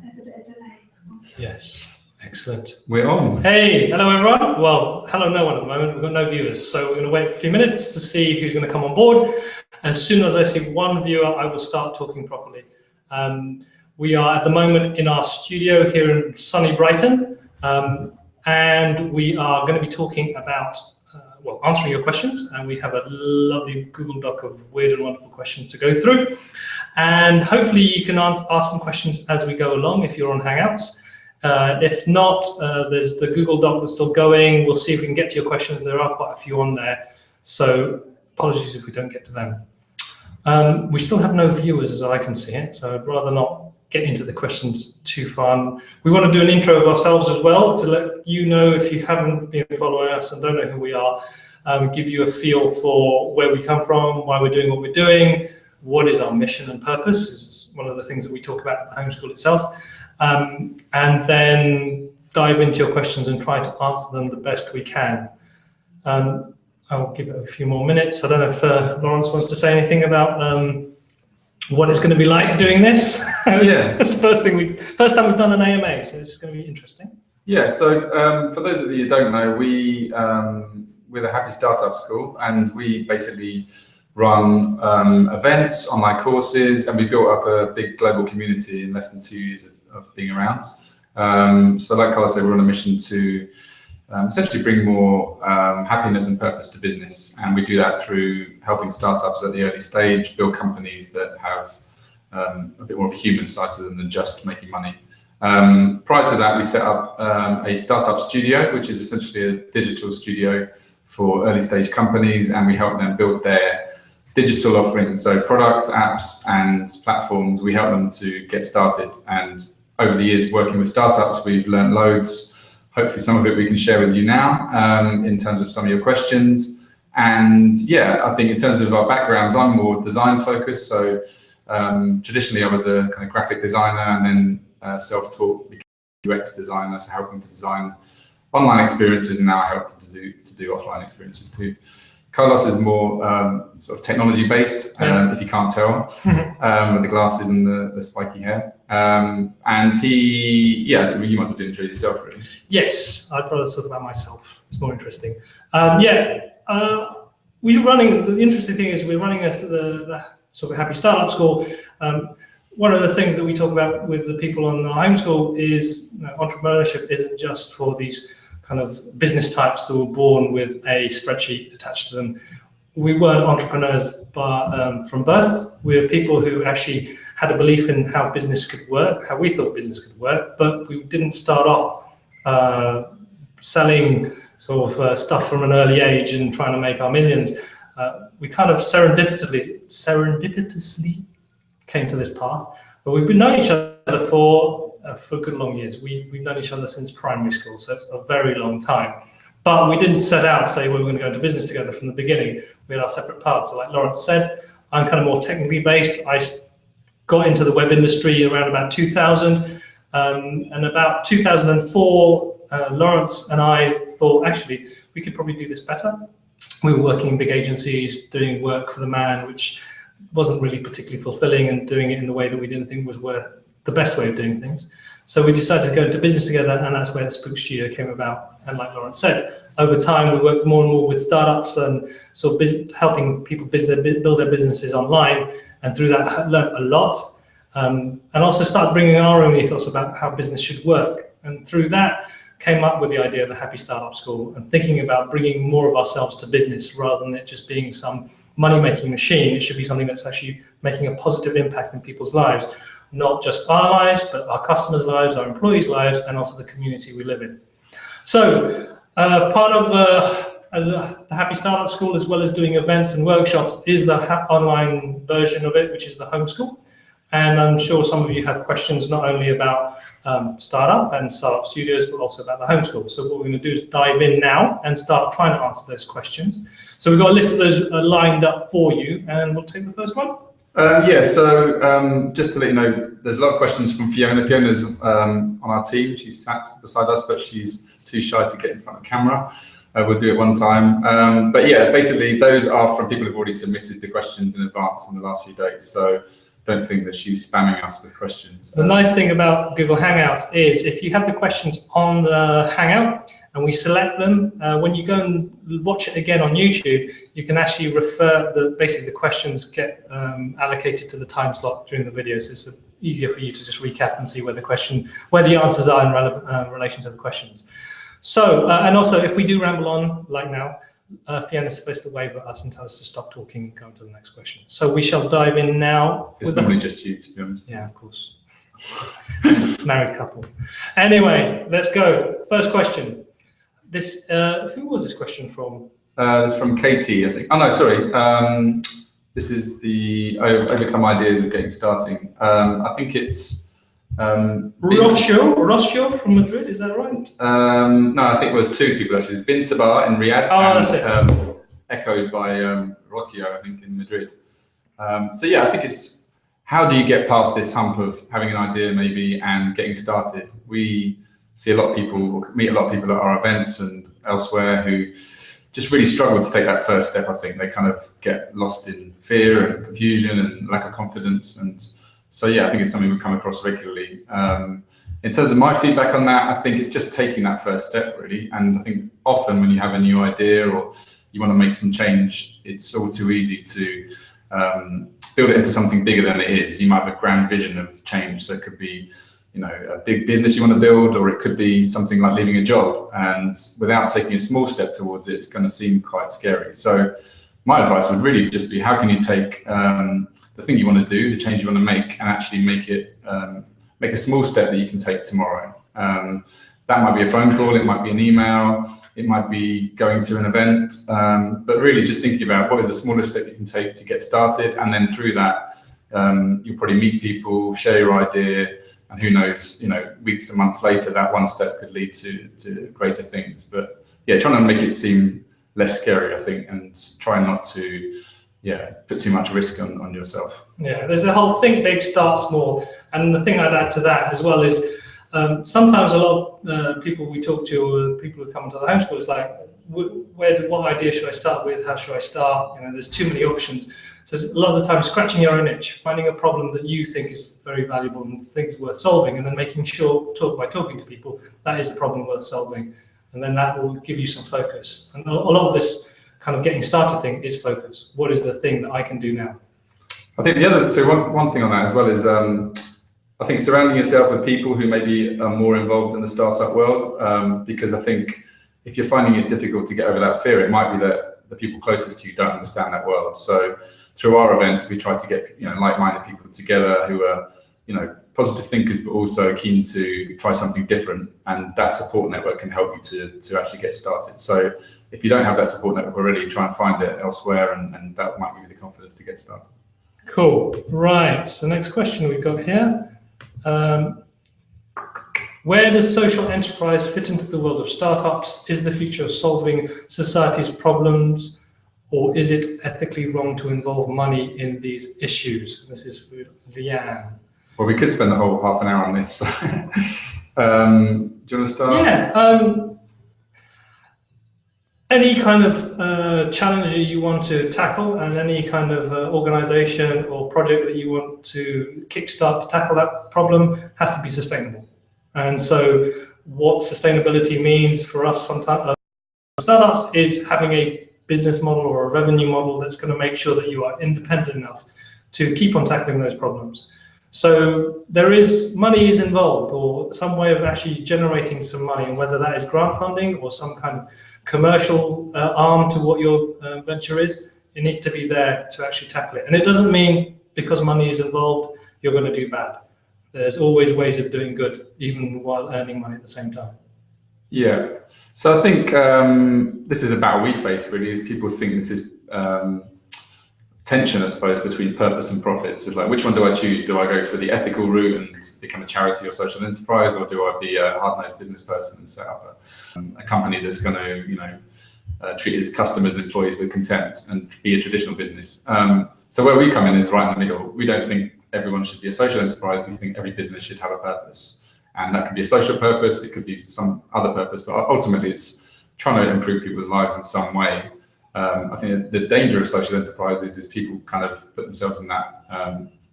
There's a bit of delay. Yes, excellent. We're on. Hey, hello everyone. Well, hello no one at the moment. We've got no viewers, so we're going to wait a few minutes to see who's going to come on board. As soon as I see one viewer, I will start talking properly. We are at the moment in our studio here in sunny Brighton, and we are going to be talking about, well, answering your questions, and we have a lovely Google Doc of weird and wonderful questions to go through. And hopefully you can ask some questions as we go along if you're on Hangouts. If not, there's the Google Doc that's still going. We'll see if we can get to your questions. There are quite a few on there, so apologies if we don't get to them. We still have no viewers as I can see it, so I'd rather not get into the questions too far. We want to do an intro of ourselves as well to let you know, if you haven't been following us and don't know who we are, give you a feel for where we come from, why we're doing what we're doing, what is our mission and purpose is one of the things that we talk about at the homeschool itself. And then dive into your questions and try to answer them the best we can. I'll give it a few more minutes. I don't know if Laurence wants to say anything about what it's going to be like doing this. Yeah, that's the first time we've done an AMA, so it's going to be interesting. Yeah, so for those of you who don't know, we're the Happy Startup School, and we basically run events, online courses, and we built up a big global community in less than 2 years of being around. So like Carlos said, we're on a mission to essentially bring more happiness and purpose to business, and we do that through helping startups at the early stage build companies that have a bit more of a human side to them than just making money. Prior to that, we set up a startup studio, which is essentially a digital studio for early stage companies, and we help them build their digital offerings, so products, apps, and platforms. We help them to get started, and over the years working with startups, we've learned loads. Hopefully some of it we can share with you now in terms of some of your questions. And yeah, I think in terms of our backgrounds, I'm more design focused. So traditionally I was a kind of graphic designer, and then self-taught became UX designer, so helping to design online experiences, and now I help to do offline experiences too. Carlos is more sort of technology based, if you can't tell, with the glasses and the spiky hair. And he, yeah, you might have to introduce yourself really. Yes, I'd rather talk about myself. It's more interesting. We're running, the interesting thing is we're running the sort of Happy Startup School. One of the things that we talk about with the people on the homeschool is entrepreneurship isn't just for these kind of business types that were born with a spreadsheet attached to them. We weren't entrepreneurs from birth. We're people who actually had a belief in how business could work, how we thought business could work, but we didn't start off selling sort of stuff from an early age and trying to make our millions. We kind of serendipitously came to this path, but we've known each other for good long years. We've known each other since primary school, so it's a very long time. But we didn't set out to say we were going to go into business together from the beginning. We had our separate paths. So like Laurence said, I'm kind of more technically based. I got into the web industry around about 2000, and about 2004, Laurence and I thought, actually, we could probably do this better. We were working in big agencies, doing work for the man, which wasn't really particularly fulfilling, and doing it in the way that we didn't think was the best way of doing things. So we decided to go into business together, and that's where the Spook Studio came about. And like Laurence said, over time we worked more and more with startups and sort of helping people build their businesses online, and through that learned a lot, and also started bringing our own ethos about how business should work. And through that came up with the idea of the Happy Startup School, and thinking about bringing more of ourselves to business rather than it just being some money-making machine. It should be something that's actually making a positive impact in people's lives, not just our lives, but our customers' lives, our employees' lives, and also the community we live in. So part of the Happy Startup School, as well as doing events and workshops, is the online version of it, which is the homeschool. And I'm sure some of you have questions not only about startup and startup studios, but also about the homeschool. So what we're going to do is dive in now and start trying to answer those questions. So we've got a list of those lined up for you, and we'll take the first one. So just to let you know, there's a lot of questions from Fiona. Fiona's on our team. She's sat beside us, but she's too shy to get in front of camera. We'll do it one time. But yeah, basically those are from people who've already submitted the questions in advance in the last few days. So don't think that she's spamming us with questions. The nice thing about Google Hangouts is if you have the questions on the Hangout and we select them, when you go and watch it again on YouTube, you can actually refer, basically the questions get allocated to the time slot during the video. So it's easier for you to just recap and see where the answers are in relation to the questions. So, and also if we do ramble on like now, Fiona's supposed to wave at us and tell us to stop talking and go on to the next question. So we shall dive in now. It's normally just you, to be honest. Yeah, of course. Married couple. Anyway, let's go. First question. This who was this question from? It's from Katie, I think. Oh no, sorry. This is the overcome ideas of getting starting. I think it's Rocio from Madrid, is that right? No, I think it was two people actually. It's Bin Sabah in Riyadh, that's it. Echoed by Rocio, I think, in Madrid. So yeah, I think it's how do you get past this hump of having an idea maybe and getting started? We see a lot of people, or meet a lot of people at our events and elsewhere who just really struggle to take that first step. I think they kind of get lost in fear and confusion and lack of confidence. And so, yeah, I think it's something we come across regularly. In terms of my feedback on that, I think it's just taking that first step, really. And I think often when you have a new idea or you want to make some change, it's all too easy to build it into something bigger than it is. You might have a grand vision of change. So it could be, you know, a big business you want to build, or it could be something like leaving a job. And without taking a small step towards it, it's going to seem quite scary. So my advice would really just be, how can you take the thing you want to do, the change you want to make, and actually make it make a small step that you can take tomorrow. That might be a phone call, it might be an email, it might be going to an event, but really just thinking about what is the smallest step you can take to get started, and then through that you'll probably meet people, share your idea, and who knows, you know, weeks and months later that one step could lead to greater things. But yeah, trying to make it seem less scary, I think, and try not to put too much risk on yourself. Yeah, there's a whole think big, start small. And the thing I'd add to that as well is sometimes a lot of people we talk to, or people who come to the homeschool, it's like, what idea should I start with? How should I start? You know, there's too many options. So a lot of the time, scratching your own itch, finding a problem that you think is very valuable and think is worth solving, and then making sure, by talking to people, that is a problem worth solving. And then that will give you some focus. And a lot of this kind of getting started thing is focus. What is the thing that I can do now? I think one thing on that as well is I think surrounding yourself with people who maybe are more involved in the startup world, because I think if you're finding it difficult to get over that fear, it might be that the people closest to you don't understand that world. So through our events, we try to get, you know, like-minded people together who are, you know, positive thinkers, but also keen to try something different. And that support network can help you to actually get started. So if you don't have that support network already, try and find it elsewhere, and that might give you the confidence to get started. Cool. Right. So next question we've got here. Where does social enterprise fit into the world of startups? Is the future of solving society's problems, or is it ethically wrong to involve money in these issues? This is for Leanne. Well, we could spend the whole half an hour on this. Do you want to start? Yeah. Any kind of challenge that you want to tackle, and any kind of organization or project that you want to kickstart to tackle that problem has to be sustainable. And so what sustainability means for us sometimes startups is having a business model or a revenue model that's going to make sure that you are independent enough to keep on tackling those problems. So money is involved, or some way of actually generating some money, and whether that is grant funding or some kind of commercial arm to what your venture is, it needs to be there to actually tackle it. And it doesn't mean because money is involved, you're going to do bad. There's always ways of doing good, even while earning money at the same time. Yeah. So I think this is a battle we face, really, is people think this is tension, I suppose, between purpose and profits. It's like, which one do I choose? Do I go for the ethical route and become a charity or social enterprise, or do I be a hard-nosed business person and set up a company that's going to, you know, treat its customers and employees with contempt and be a traditional business? So where we come in is right in the middle. We don't think everyone should be a social enterprise. We think every business should have a purpose, and that could be a social purpose. It could be some other purpose, but ultimately it's trying to improve people's lives in some way. I think the danger of social enterprises is people kind of put themselves in that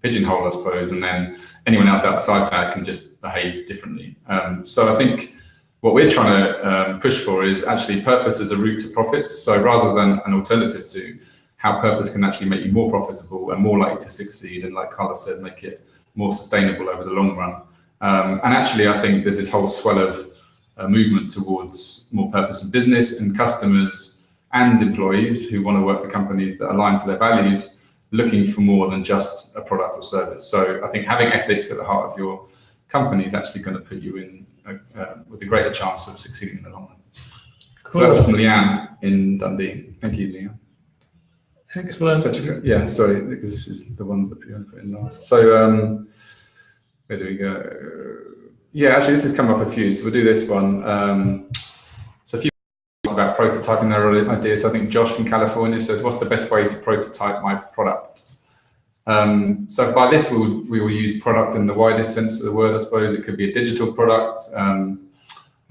pigeonhole, I suppose, and then anyone else outside that can just behave differently. So I think what we're trying to push for is actually purpose as a route to profits. So rather than an alternative to how purpose can actually make you more profitable and more likely to succeed, and like Carlos said, make it more sustainable over the long run. And actually, I think there's this whole swell of movement towards more purpose in business, and customers and employees who want to work for companies that align to their values, looking for more than just a product or service. So I think having ethics at the heart of your company is actually going to put you in with a greater chance of succeeding in the long run. Cool. So that's from Leanne in Dundee. Thank you, Leanne. Excellent. Yeah, sorry, because this is the ones that people put in last. So where do we go? Yeah, actually, this has come up a few, so we'll do this one. So a few about prototyping their ideas. I think Josh from California says, what's the best way to prototype my product? So by this, we will use product in the widest sense of the word, I suppose. It could be a digital product. And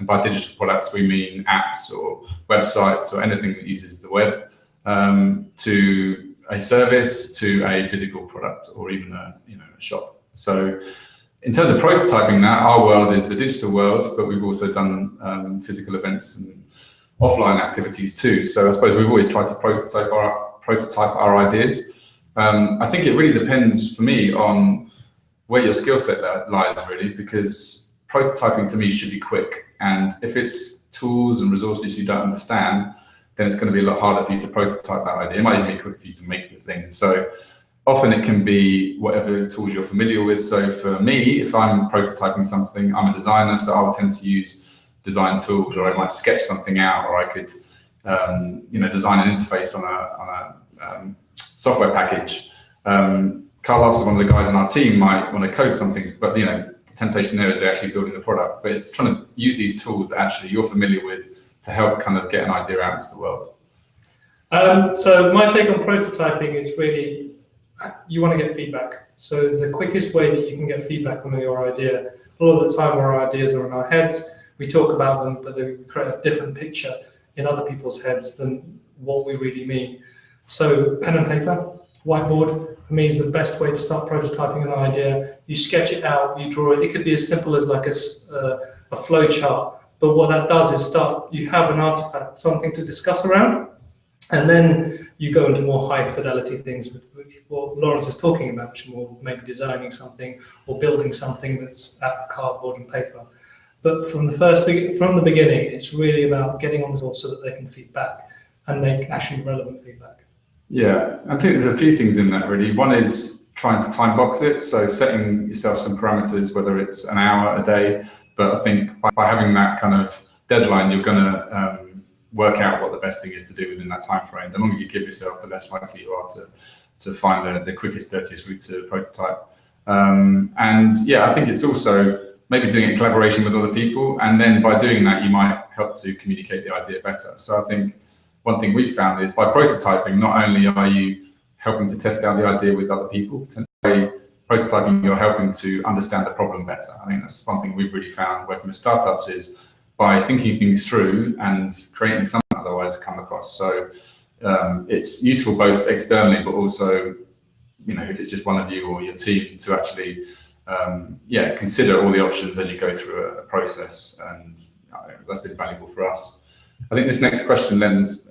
by digital products, we mean apps or websites or anything that uses the web, to a service, to a physical product, or even a shop. So in terms of prototyping that, our world is the digital world, but we've also done physical events and offline activities too. So I suppose we've always tried to prototype our ideas. I think it really depends for me on where your skill set lies, really, because prototyping to me should be quick. And if it's tools and resources you don't understand, then it's going to be a lot harder for you to prototype that idea. It might even be quicker for you to make the thing. So often it can be whatever tools you're familiar with. So for me, if I'm prototyping something, I'm a designer, so I'll tend to use design tools, or I might sketch something out, or I could design an interface on a software package. Carlos, one of the guys on our team, might want to code some things, but the temptation there is they're actually building the product. But it's trying to use these tools that actually you're familiar with to help kind of get an idea out into the world. So my take on prototyping is really, you want to get feedback. So it's the quickest way that you can get feedback on your idea. A lot of the time our ideas are in our heads, we talk about them, but they create a different picture in other people's heads than what we really mean. So pen and paper, whiteboard, for me is the best way to start prototyping an idea. You sketch it out, you draw it. It could be as simple as like a flow chart, but what that does is you have an artifact, something to discuss around, and then you go into more high fidelity things, which what Laurence is talking about, which more maybe designing something or building something that's out of cardboard and paper. But from the beginning, it's really about getting on the board so that they can feed back and make actually relevant feedback. Yeah, I think there's a few things in that really. One is trying to time box it, so setting yourself some parameters, whether it's an hour, a day. But I think by having that kind of deadline, you're going to work out what the best thing is to do within that time frame. The longer you give yourself, the less likely you are to find the quickest, dirtiest route to prototype. And yeah, I think it's also maybe doing it in collaboration with other people, and then by doing that, you might help to communicate the idea better. So I think one thing we've found is by prototyping, not only are you helping to test out the idea with other people, by prototyping, you're helping to understand the problem better. I think that's one thing we've really found working with startups is by thinking things through and creating something otherwise come across. So it's useful both externally, but also, if it's just one of you or your team to actually, consider all the options as you go through a process. And that's been valuable for us. I think this next question lends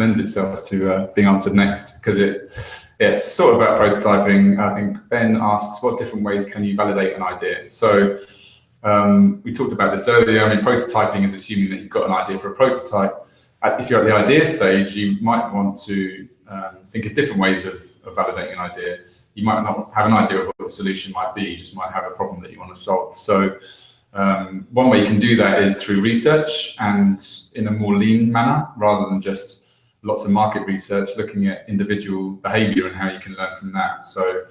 itself to being answered next, because it's sort of about prototyping. I think Ben asks, what different ways can you validate an idea? So we talked about this earlier. I mean, prototyping is assuming that you've got an idea for a prototype. If you're at the idea stage, you might want to think of different ways of validating an idea. You might not have an idea of what the solution might be. You just might have a problem that you want to solve. So one way you can do that is through research and in a more lean manner, rather than just lots of market research, looking at individual behavior and how you can learn from that. So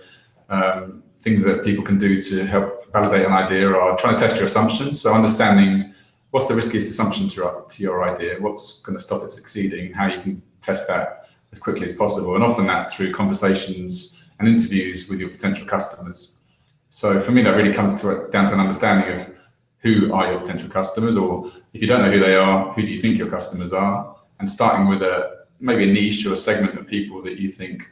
things that people can do to help validate an idea are trying to test your assumptions. So understanding what's the riskiest assumption to your idea, what's going to stop it succeeding, how you can test that as quickly as possible. And often that's through conversations and interviews with your potential customers. So for me, that really comes down to an understanding of who are your potential customers, or if you don't know who they are, who do you think your customers are, and starting with a maybe a niche or a segment of people that you think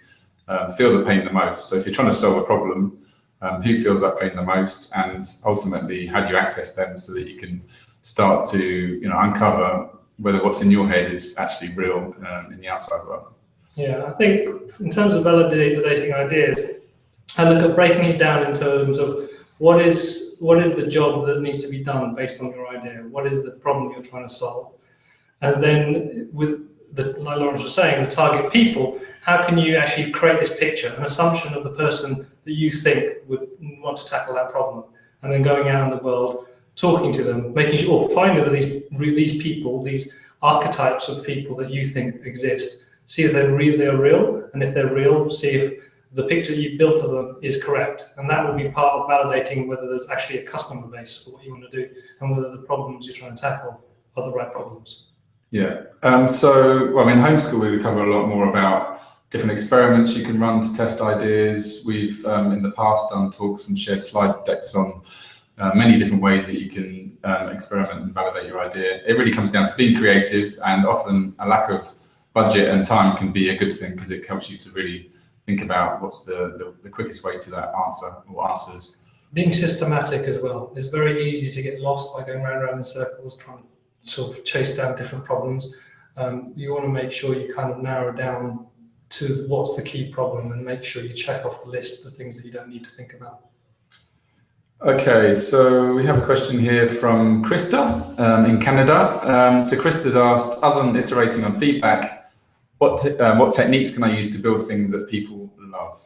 feel the pain the most. So if you're trying to solve a problem, who feels that pain the most, and ultimately how do you access them so that you can start to uncover whether what's in your head is actually real in the outside world. Yeah, I think in terms of validating ideas, I look at breaking it down in terms of what is the job that needs to be done based on your idea, what is the problem you're trying to solve, and then with like Laurence was saying, the target people, how can you actually create this picture, an assumption of the person that you think would want to tackle that problem, and then going out in the world, talking to them, making sure, finding these people, these archetypes of people that you think exist, see if they are real, and if they're real, see if the picture you built of them is correct, and that will be part of validating whether there's actually a customer base for what you want to do, and whether the problems you're trying to tackle are the right problems. Yeah. So, in homeschool, we cover a lot more about different experiments you can run to test ideas. We've in the past done talks and shared slide decks on many different ways that you can experiment and validate your idea. It really comes down to being creative, and often a lack of budget and time can be a good thing because it helps you to really think about what's the quickest way to that answer or answers. Being systematic as well. It's very easy to get lost by going round and round in circles, trying to sort of chase down different problems. You want to make sure you kind of narrow down to what's the key problem and make sure you check off the list the things that you don't need to think about. Okay, so we have a question here from Krista in Canada. So Krista's asked, other than iterating on feedback, what techniques can I use to build things that people love?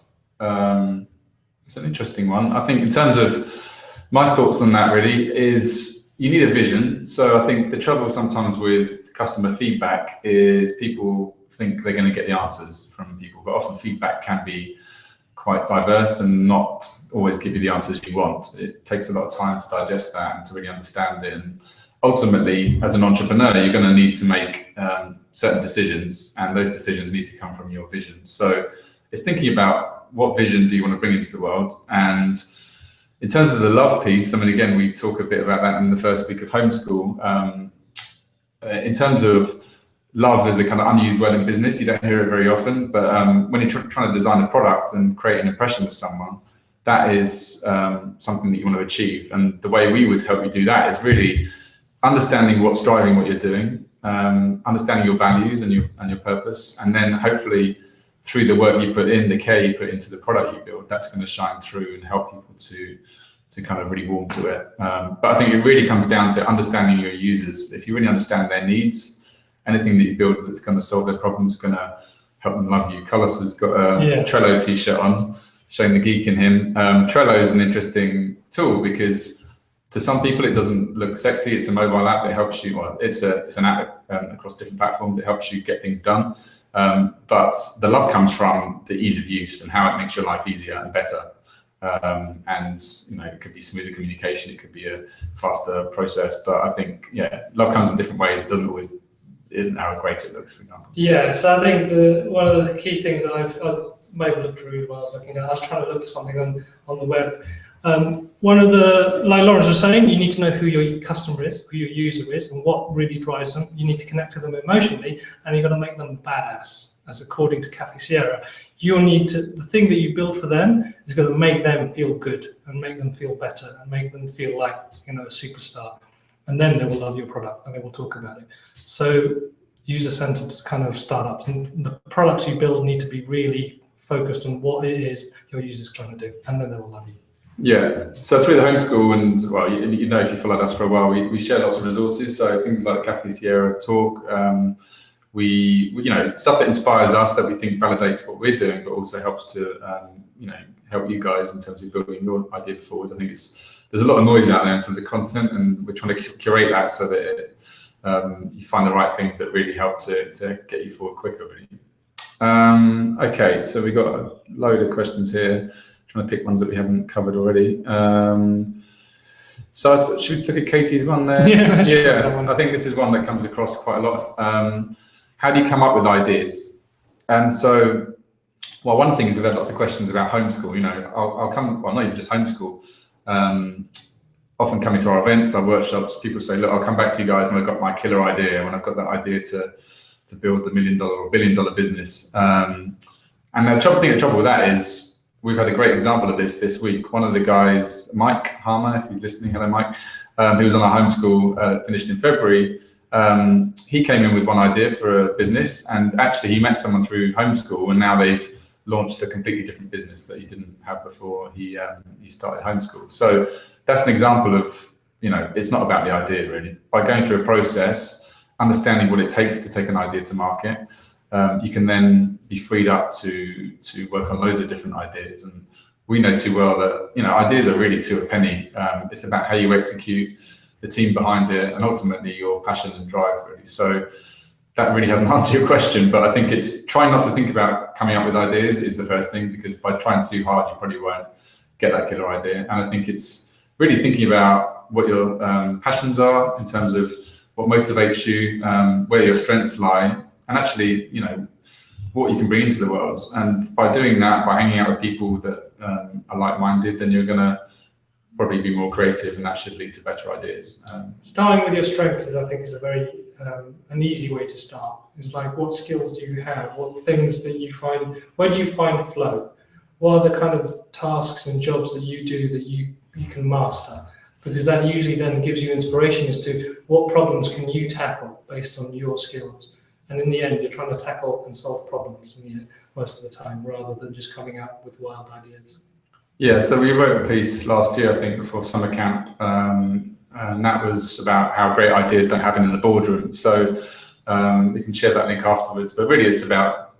It's an interesting one. I think in terms of my thoughts on that really is you need a vision. So I think the trouble sometimes with customer feedback is people think they're going to get the answers from people, but often feedback can be quite diverse and not always give you the answers you want. It takes a lot of time to digest that and to really understand it. And ultimately, as an entrepreneur, you're going to need to make certain decisions, and those decisions need to come from your vision. So it's thinking about what vision do you want to bring into the world. And in terms of the love piece, I mean, again, we talk a bit about that in the first week of homeschool. In terms of love is a kind of unused word in business. You don't hear it very often, but when you're trying to design a product and create an impression with someone, that is something that you want to achieve. And the way we would help you do that is really understanding what's driving what you're doing, understanding your values and your purpose, and then hopefully through the work you put in, the care you put into the product you build, that's going to shine through and help people to kind of really warm to it. But I think it really comes down to understanding your users. If you really understand their needs, anything that you build that's going to solve their problems is going to help them love you. Carlos has got a Trello t-shirt on, showing the geek in him. Trello is an interesting tool because to some people it doesn't look sexy. It's a mobile app that helps you, well, it's an app across different platforms that helps you get things done. But the love comes from the ease of use and how it makes your life easier and better. And it could be smoother communication, it could be a faster process. But I think, love comes in different ways. It doesn't always isn't how great it looks, for example. Yeah, so I think one of the key things that I may have looked rude while I was looking at, I was trying to look for something on the web. One of the, like Laurence was saying, you need to know who your customer is, who your user is, and what really drives them. You need to connect to them emotionally, and you've got to make them badass, as according to Kathy Sierra. The thing that you build for them is going to make them feel good and make them feel better and make them feel like, a superstar. And then they will love your product and they will talk about it. So user-centered kind of startups, and the products you build need to be really focused on what it is your users trying to do, and then they will love you. Yeah. So through the homeschool, and well, if you followed us for a while, we share lots of resources. So things like Kathy Sierra talk, we stuff that inspires us, that we think validates what we're doing, but also helps to help you guys in terms of building your idea forward. I think there's a lot of noise out there in terms of content, and we're trying to curate that so that you find the right things that really help to get you forward quicker, really. Okay, so we've got a load of questions here. Trying to pick ones that we haven't covered already. So should we look at Katie's one there? Yeah, I think this is one that comes across quite a lot. How do you come up with ideas? And so, well, one thing is we've had lots of questions about homeschool. I'll come, well, not even just homeschool. Often coming to our events, our workshops, people say, look, I'll come back to you guys when I've got my killer idea, when I've got that idea to to build the $1 million or $1 billion business. And the trouble with that is we've had a great example of this week. One of the guys, Mike Harmer, if he's listening, hello Mike, who was on our homeschool that finished in February. He came in with one idea for a business, and actually he met someone through homeschool, and now they've launched a completely different business that he didn't have before he started homeschool. So that's an example of, it's not about the idea really. By going through a process, understanding what it takes to take an idea to market, you can then be freed up to work on loads of different ideas. And we know too well that ideas are really to a penny. It's about how you execute, the team behind it, and ultimately your passion and drive really. So that really hasn't answered your question, but I think it's trying not to think about coming up with ideas is the first thing, because by trying too hard, you probably won't get that killer idea. And I think it's really thinking about what your passions are in terms of what motivates you, where your strengths lie, and actually, what you can bring into the world. And by doing that, by hanging out with people that are like-minded, then you're going to probably be more creative, and that should lead to better ideas. Starting with your strengths I think is a very an easy way to start. It's like, what skills do you have? What things that you find, where do you find flow? What are the kind of tasks and jobs that you do that you can master? Because that usually then gives you inspiration as to what problems can you tackle based on your skills. And in the end, you're trying to tackle and solve problems most of the time, rather than just coming up with wild ideas. Yeah, so we wrote a piece last year, I think, before Summercamp, and that was about how great ideas don't happen in the boardroom. So we can share that link afterwards. But really, it's about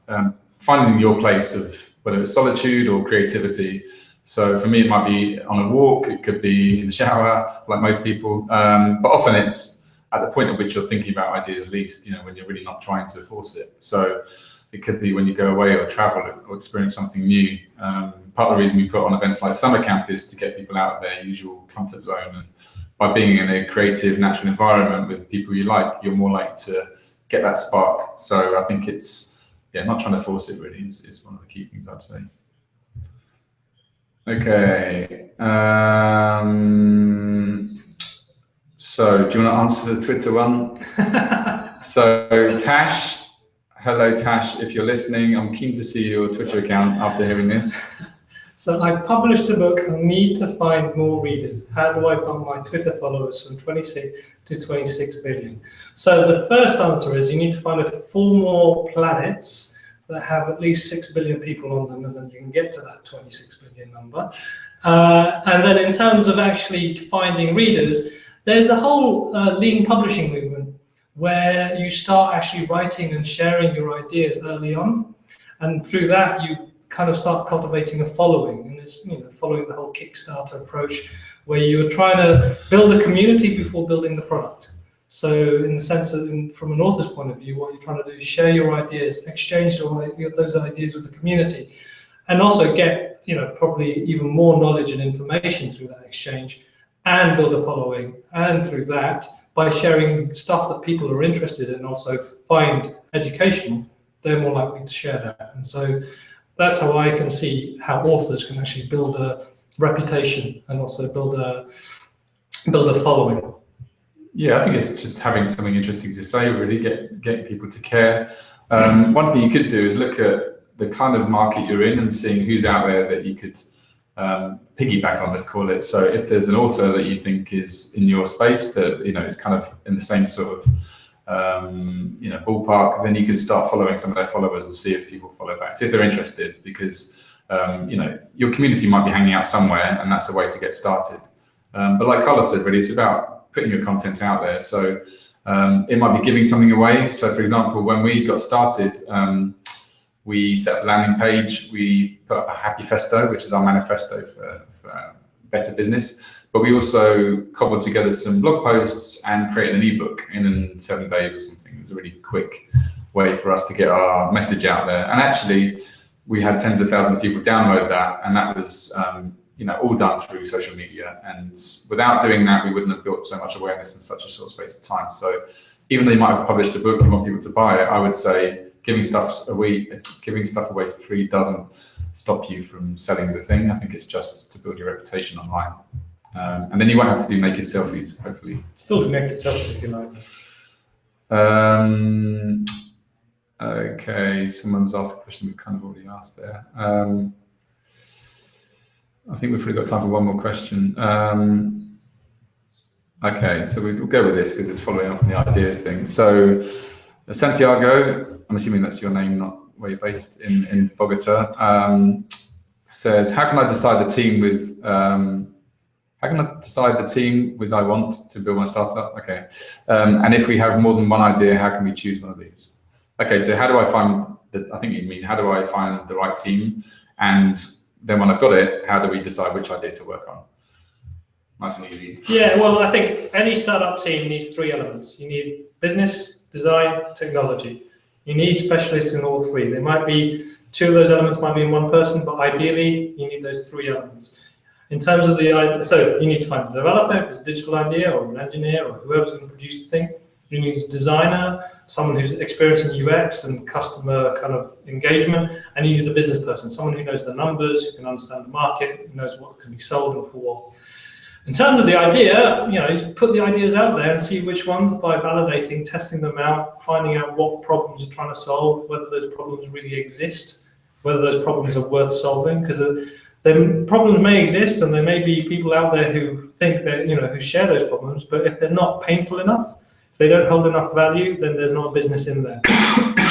finding your place of whether it's solitude or creativity. So for me, it might be on a walk, it could be in the shower, like most people. But often it's at the point at which you're thinking about ideas least, when you're really not trying to force it. So it could be when you go away or travel or experience something new. Part of the reason we put on events like Summercamp is to get people out of their usual comfort zone. And by being in a creative, natural environment with people you like, you're more likely to get that spark. So I think it's, not trying to force it really is one of the key things I'd say. Okay. So do you want to answer the Twitter one? So Tash, hello Tash, if you're listening, I'm keen to see your Twitter account after hearing this. So I've published a book and need to find more readers. How do I bump my Twitter followers from 26 to 26 billion? So the first answer is you need to find 4 more planets that have at least 6 billion people on them, and then you can get to that 26 billion number. And then in terms of actually finding readers, there's a whole lean publishing movement where you start actually writing and sharing your ideas early on. And through that, you kind of start cultivating a following. And it's following the whole Kickstarter approach, where you're trying to build a community before building the product. So in the sense that from an author's point of view, what you're trying to do is share your ideas, exchange those ideas with the community, and also get probably even more knowledge and information through that exchange, and build a following. And through that, by sharing stuff that people are interested in, also find educational, they're more likely to share that. And so that's how I can see how authors can actually build a reputation and also build a following. Yeah, I think it's just having something interesting to say, really, getting people to care. One thing you could do is look at the kind of market you're in and seeing who's out there that you could piggyback on, let's call it. So if there's an author that you think is in your space that is kind of in the same sort of ballpark, then you can start following some of their followers and see if people follow back, see if they're interested, because your community might be hanging out somewhere, and that's a way to get started. But like Carlos said, really, it's about putting your content out there. So it might be giving something away. So for example, when we got started, we set up a landing page, we put up a happy festo, which is our manifesto for better business. But we also cobbled together some blog posts and created an ebook in 7 days or something. It was a really quick way for us to get our message out there. And actually, we had tens of thousands of people download that, and that was all done through social media. And without doing that, we wouldn't have built so much awareness in such a short space of time. So even though you might have published a book, you want people to buy it, I would say giving stuff away for free doesn't stop you from selling the thing. I think it's just to build your reputation online. And then you won't have to do naked selfies, hopefully. Still do naked selfies if you like. Okay, someone's asked a question we've kind of already asked there. I think we've probably got time for one more question. Okay, so we'll go with this because it's following on from the ideas thing. So Santiago, I'm assuming that's your name, not where you're based in Bogota, says, how can I decide the team with I want to build my startup? Okay, and if we have more than one idea, how can we choose one of these? Okay, so how do I find I think you mean, how do I find the right team? And then when I've got it, how do we decide which idea to work on? Nice and easy. Yeah, well, I think any startup team needs 3 elements. You need business, design, technology. You need specialists in all 3. There might be 2 of those elements might be in one person, but ideally you need those 3 elements. In terms of so you need to find a developer if it's a digital idea, or an engineer, or whoever's going to produce the thing. You need a designer, someone who's experienced in UX and customer kind of engagement, and you need a business person, someone who knows the numbers, who can understand the market, who knows what can be sold and for what. In terms of the idea, you put the ideas out there and see which ones, by validating, testing them out, finding out what problems you're trying to solve, whether those problems really exist, whether those problems are worth solving, because the problems may exist and there may be people out there who think that, who share those problems, but if they're not painful enough, if they don't hold enough value, then there's not a business in there.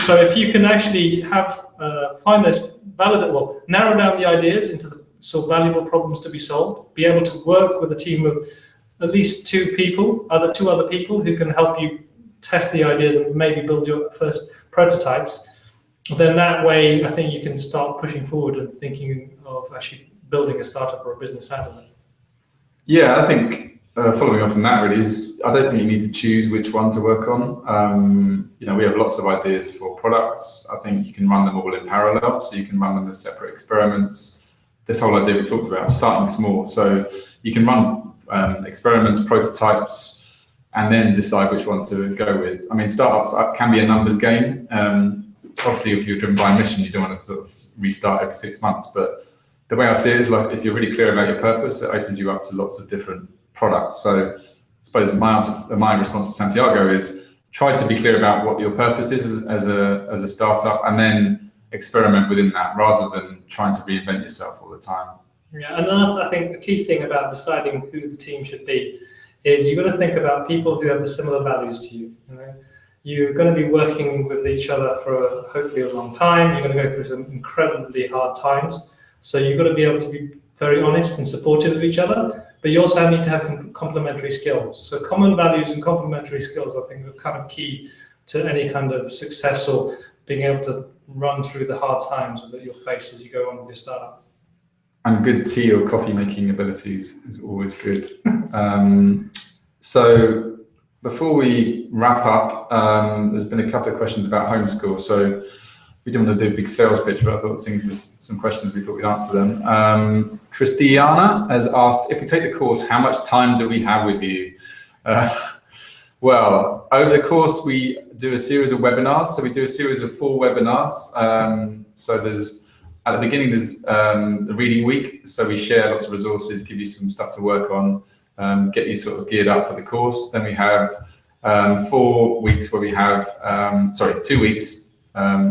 So if you can actually find those narrow down the ideas into the sort of valuable problems to be solved, be able to work with a team of at least 2 other people who can help you test the ideas and maybe build your first prototypes, then that way I think you can start pushing forward and thinking of actually building a startup or a business out of it. Yeah, I think following on from that really is, I don't think you need to choose which one to work on. We have lots of ideas for products. I think you can run them all in parallel, so you can run them as separate experiments. This whole idea we talked about, starting small. So you can run experiments, prototypes, and then decide which one to go with. I mean, startups can be a numbers game. Obviously, if you're driven by a mission, you don't want to sort of restart every 6 months. But the way I see it is, like, if you're really clear about your purpose, it opens you up to lots of different products. So I suppose my response to Santiago is try to be clear about what your purpose is as a startup, and then experiment within that rather than trying to reinvent yourself all the time. Yeah, and I think the key thing about deciding who the team should be is you've got to think about people who have the similar values to you. You're going to be working with each other for hopefully a long time. You're going to go through some incredibly hard times. So you've got to be able to be very honest and supportive of each other, but you also need to have complementary skills. So common values and complementary skills, I think, are kind of key to any kind of success or being able to run through the hard times that you'll face as you go on with your startup. And good tea or coffee making abilities is always good. So before we wrap up, there's been a couple of questions about homeschool. So we didn't want to do a big sales pitch, but I thought seeing some questions, we thought we'd answer them. Christiana has asked, if we take the course, how much time do we have with you? Well, over the course, we do a series of webinars. So we do a series of 4 webinars. So at the beginning, there's the reading week. So we share lots of resources, give you some stuff to work on, get you sort of geared up for the course. Then we have 4 weeks where we have, 2 weeks,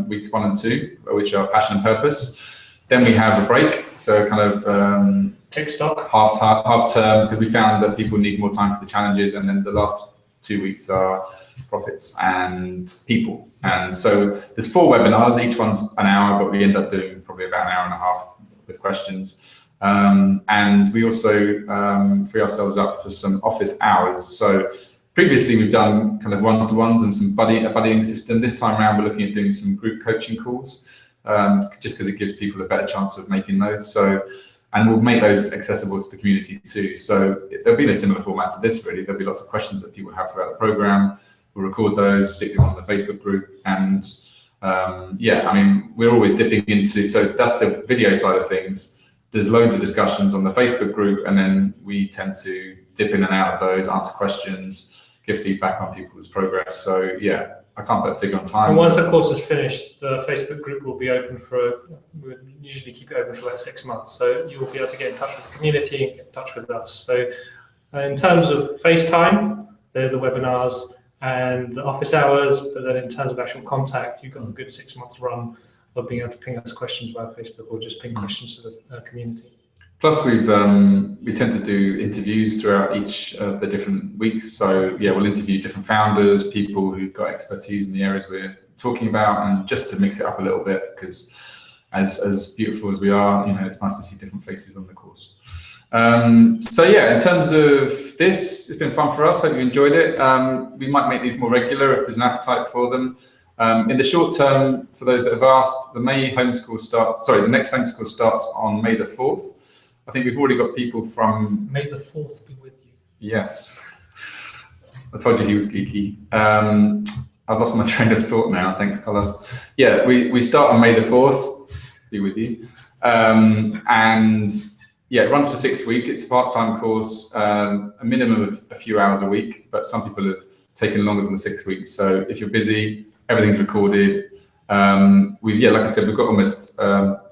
weeks 1 and 2, which are passion and purpose. Then we have a break. So kind of take stock, half term, because we found that people need more time for the challenges. And then the last 2 weeks are profits and people. And so there's 4 webinars, each one's an hour, but we end up doing probably about an hour and a half with questions. And we also free ourselves up for some office hours. So previously we've done kind of one-to-ones and some a buddying system. This time around we're looking at doing some group coaching calls, just because it gives people a better chance of making those. And we'll make those accessible to the community too. So there'll be a similar format to this, really. There'll be lots of questions that people have throughout the program. We'll record those, stick them on the Facebook group. And I mean, we're always dipping into, so that's the video side of things. There's loads of discussions on the Facebook group, and then we tend to dip in and out of those, answer questions, give feedback on people's progress. So yeah, I can't put a figure on time. And once the course is finished, the Facebook group will be open we usually keep it open for like 6 months. So you'll be able to get in touch with the community and get in touch with us. So in terms of FaceTime, they're the webinars. and the office hours, but then in terms of actual contact, you've got a good 6 months run of being able to ping us questions via Facebook or just ping questions to the community. Plus, we tend to do interviews throughout each of the different weeks. So yeah, we'll interview different founders, people who've got expertise in the areas we're talking about, and just to mix it up a little bit, because as beautiful as we are, you know, it's nice to see different faces on the course. So yeah, in terms of this, it's been fun for us. Hope you enjoyed it. We might make these more regular if there's an appetite for them. In the short term, for those that have asked, the next homeschool starts on May the 4th. I think we've already got people from... May the 4th be with you. Yes. I told you he was geeky. I've lost my train of thought now. Thanks, Carlos. Yeah, we start on May the 4th. Be with you. And yeah, it runs for 6 weeks. It's a part-time course, a minimum of a few hours a week, but some people have taken longer than the 6 weeks. So if you're busy, everything's recorded. Like I said, we've got almost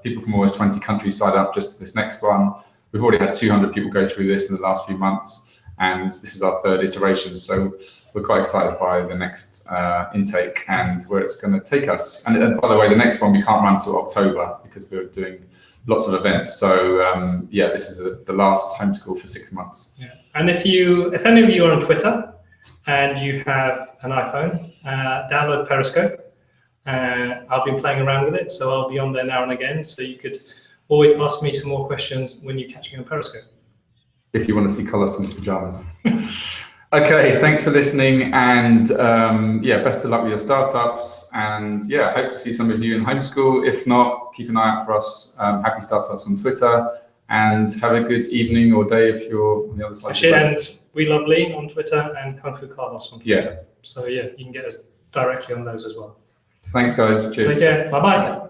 people from almost 20 countries signed up just for this next one. We've already had 200 people go through this in the last few months, and this is our 3rd iteration. So we're quite excited by the next intake and where it's going to take us. And by the way, the next one we can't run till October because we're doing lots of events. So yeah, this is the last homeschool for 6 months. Yeah. And if any of you are on Twitter and you have an iPhone, download Periscope. I've been playing around with it, so I'll be on there now and again. So you could always ask me some more questions when you catch me on Periscope. If you want to see Carlos in his pajamas. Okay, thanks for listening, and yeah, best of luck with your startups. And yeah, hope to see some of you in homeschool. If not, keep an eye out for us. Happy Startups on Twitter, and have a good evening or day if you're on the other side. Actually, and We Love Lean on Twitter and Kung Fu Carlos on Twitter. Yeah. So yeah, you can get us directly on those as well. Thanks, guys. Cheers. Take care. Bye-bye.